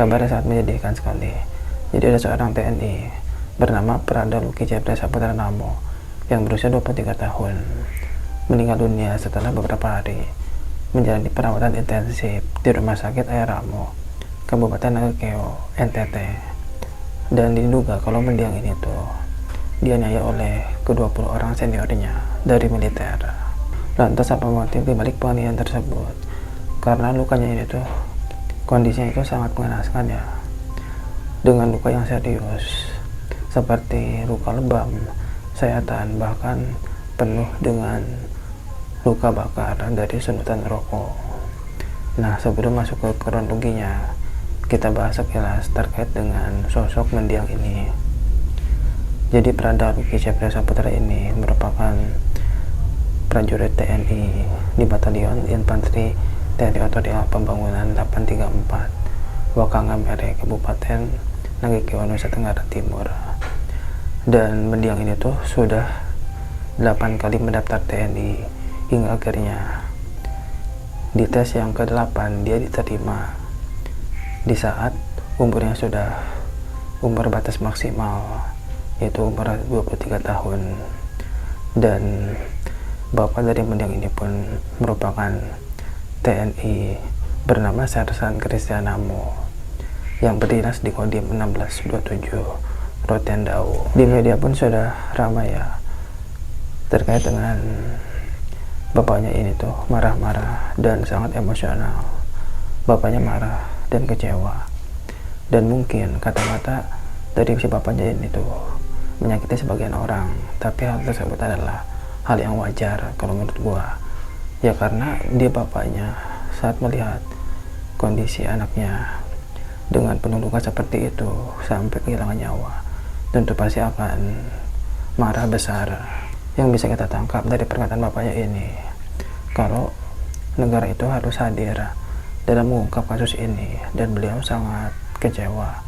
Kabarnya sangat menyedihkan sekali. Jadi ada seorang TNI bernama Prada Luki Cepria Saputra Namo yang berusia 23 tahun meninggal dunia setelah beberapa hari menjalani perawatan intensif di Rumah Sakit Air Ramo, Kabupaten Nagekeo, NTT. Dan diduga kalau mendiang ini tuh dianiaya oleh ke-20 orang seniornya dari militer. Lantas apa motif dibalik penganiayaan tersebut? Karena lukanya ini tuh kondisinya itu sangat mengenaskan ya, dengan luka yang serius seperti luka lebam, sayatan, bahkan penuh dengan luka bakar dari sundutan rokok. Nah, sebelum masuk ke kronologinya, kita bahas sekilas terkait dengan sosok mendiang ini. Jadi Prada Luki Cepria Saputra ini merupakan prajurit TNI di Batalion Infanteri TNI Otorial Pembangunan 834 Wakangamere, Kabupaten Nagekeo, Nusa Tenggara Timur. Dan mendiang ini tuh sudah 8 kali mendaftar TNI hingga akhirnya di tes yang ke-8 dia diterima di saat umurnya sudah umur batas maksimal, yaitu umur 23 tahun. Dan bapak dari mendiang ini pun merupakan TNI bernama Sersan Christian Namo yang berdinas di Kodim 1627 Rotendao. Di media pun sudah ramai ya terkait dengan bapaknya ini tuh marah-marah dan sangat emosional. Bapaknya marah dan kecewa, dan mungkin kata-kata dari si bapaknya ini tuh menyakiti sebagian orang, tapi hal tersebut adalah hal yang wajar kalau menurut gua ya, karena dia bapaknya saat melihat kondisi anaknya dengan penuh luka seperti itu sampai kehilangan nyawa, tentu pasti akan marah besar. Yang bisa kita tangkap dari perkataan bapaknya ini, kalau negara itu harus hadir dalam mengungkap kasus ini, dan beliau sangat kecewa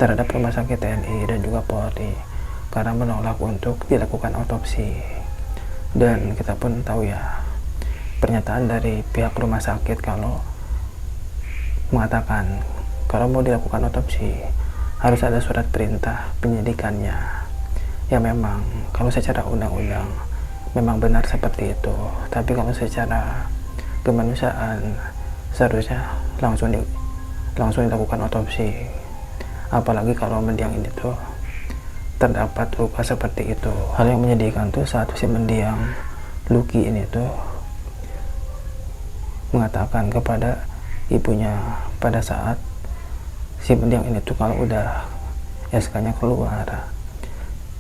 terhadap rumah sakit TNI dan juga Polri karena menolak untuk dilakukan otopsi. Dan kita pun tahu ya pernyataan dari pihak rumah sakit kalau mengatakan kalau mau dilakukan otopsi harus ada surat perintah penyidikannya. Ya memang kalau secara undang-undang memang benar seperti itu, tapi kalau secara kemanusiaan seharusnya langsung dilakukan otopsi. Apalagi kalau mendiang ini tuh terdapat luka seperti itu. Hal yang menyedihkan tuh saat si mendiang Luki ini tuh mengatakan kepada ibunya pada saat si mendiang ini tuh kalau udah SK-nya keluar,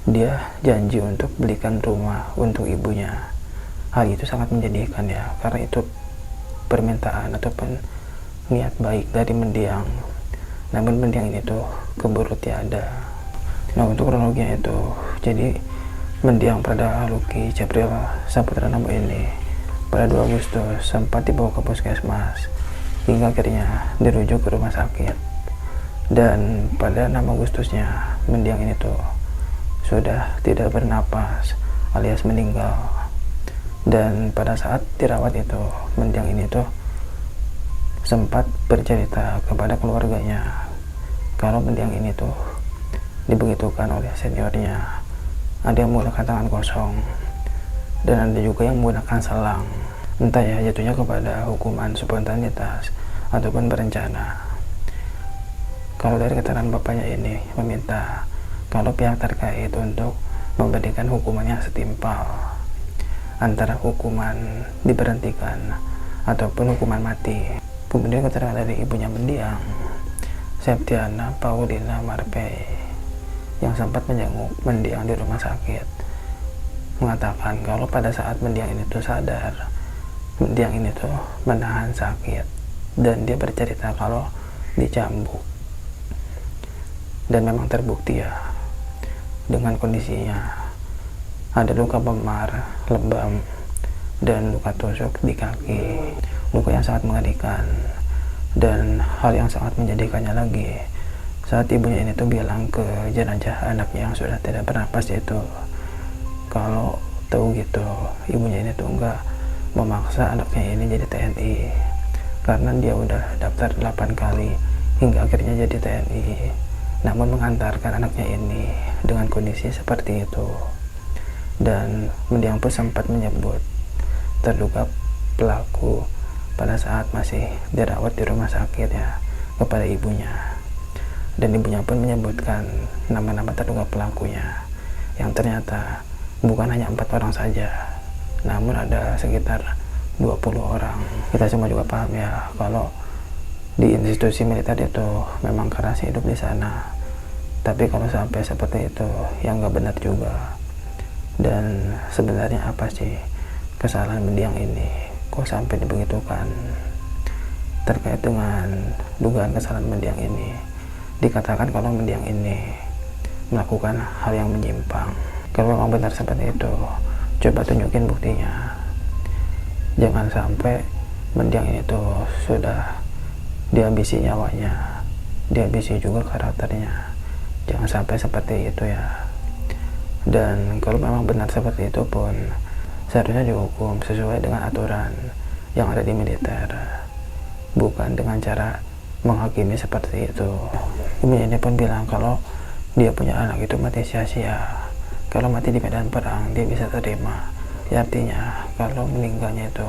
dia janji untuk belikan rumah untuk ibunya. Hal itu sangat menyedihkan ya, karena itu permintaan ataupun niat baik dari mendiang, namun mendiang ini tuh keburu tiada. Nah, untuk kronologinya itu, jadi mendiang Prada Luki Cepria Saputra Namo ini pada 2 Agustus sempat dibawa ke puskesmas hingga akhirnya dirujuk ke rumah sakit. Dan pada 6 Agustusnya mendiang ini tuh sudah tidak bernapas alias meninggal. Dan pada saat dirawat itu, mendiang ini tuh sempat bercerita kepada keluarganya kalau mendiang ini tuh dibegitukan oleh seniornya. Ada yang menggunakan tangan kosong dan ada juga yang menggunakan selang. Entah ya jatuhnya kepada hukuman spontanitas ataupun berencana. Kalau dari keterangan bapaknya ini meminta kalau pihak terkait untuk memberikan hukuman yang setimpal antara hukuman diberhentikan ataupun hukuman mati. Kemudian keterangan dari ibunya mendiang, Septiana Paulina Marpei, yang sempat menjenguk mendiang di rumah sakit, mengatakan kalau pada saat mendiang ini tuh sadar, mendiang ini tuh menahan sakit, dan dia bercerita kalau dicambuk. Dan memang terbukti ya, dengan kondisinya ada luka memar, lebam, dan luka tusuk di kaki, luka yang sangat mengerikan. Dan hal yang sangat menjadikannya lagi, saat ibunya ini tuh bilang ke jenazah anaknya yang sudah tidak bernapas itu, kalau tahu gitu ibunya ini tuh enggak memaksa anaknya ini jadi TNI, karena dia udah daftar 8 kali hingga akhirnya jadi TNI, namun mengantarkan anaknya ini dengan kondisi seperti itu. Dan mendiang pun sempat menyebut terduga pelaku pada saat masih dirawat di rumah sakit ya kepada ibunya, dan ibunya pun menyebutkan nama-nama terduga pelakunya yang ternyata bukan hanya 4 orang saja, namun ada sekitar 20 orang. Kita semua juga paham ya kalau di institusi militer itu memang keras hidup di sana, tapi kalau sampai seperti itu yang nggak benar juga. Dan sebenarnya apa sih kesalahan mendiang ini kok sampai dibegitukan? Terkait dengan dugaan kesalahan mendiang ini, dikatakan kalau mendiang ini melakukan hal yang menyimpang. Kalau memang benar seperti itu, coba tunjukin buktinya. Jangan sampai mendiang ini tuh sudah dihabisi nyawanya, dihabisi juga karakternya. Jangan sampai seperti itu ya. Dan kalau memang benar seperti itu pun seharusnya dihukum sesuai dengan aturan yang ada di militer, bukan dengan cara menghakimi seperti itu. Ibunya ini pun bilang kalau dia punya anak itu mati sia-sia. Kalau mati di medan perang dia bisa terima, ya, artinya kalau meninggalnya itu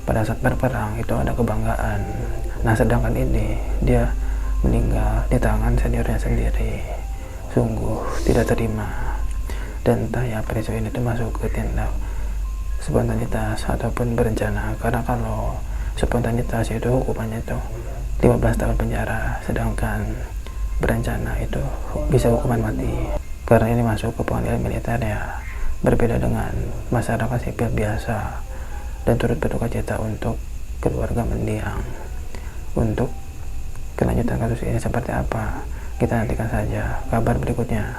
pada saat berperang itu ada kebanggaan. Nah sedangkan ini dia meninggal di tangan seniornya sendiri, sungguh tidak terima. Dan entah ya peristiwa ini tuh masuk ke tindak spontanitas ataupun berencana, karena kalau spontanitas itu hukumannya itu 15 tahun penjara, sedangkan berencana itu bisa hukuman mati. Karena ini masuk ke pengadilan militer ya, berbeda dengan masyarakat sipil biasa. Dan turut berduka cita untuk keluarga mendiang. Untuk kelanjutan kasus ini seperti apa, kita nantikan saja kabar berikutnya.